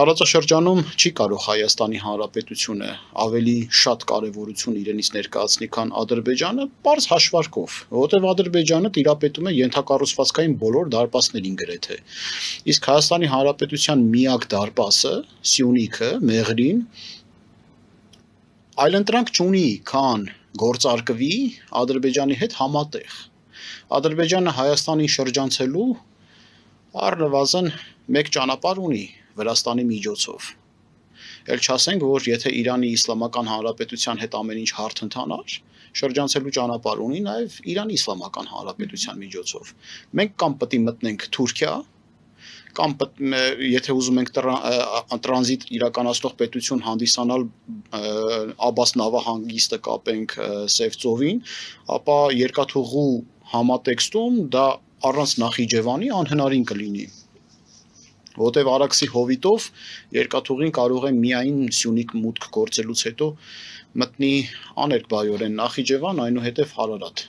Տարածաշրջանում չի կարող Հայաստանի Հանրապետությունը ավելի շատ կարևորություն իրենից ներկայացնի, քան Ադրբեջանը, պարզ հաշվարկով, որովհետև Ադրբեջանը տիրապետում է ենթակառուցվածքային բոլոր դարպասներին գրեթե։ Իսկ Հայաստանի Հանրապետության միակ դարպասը, Սյունիքը, Մեղրին, այլընտրանք չունի, քան գործարկվի Ադրբեջանի հետ համատեղ։ Ադրբեջանը Հայաստանին շրջանցելու առնվազն մեկ ճանապարհ ունի Վրաստանի միջոցով։ Էլ չասենք, որ եթե Իրանի Իսլամական Հանրապետության հետ ամեն ինչ հարթ ընթանար, շրջանցելու ճանապարհ ունի նաև Իրանի Իսլամական Հանրապետության միջոցով։ Մենք կամ պետք է մտնենք Թուրքիա, կամ եթե ուզում ենք տրանզիտ իրականացնող պետություն հանդիսանալ Աբաս նավահանգիստը կապենք Սև ծովին, ապա երկաթուղու համատեքստում դա առանց Նախիջևանի անհնարին կլինի, որովհետև Արաքսի հովիտով երկաթուղին կարող է միայն Սյունիք մուտք գործելուց հետո մտնի աներկբայորեն Նախիջևան, այնուհետև Հարարատ։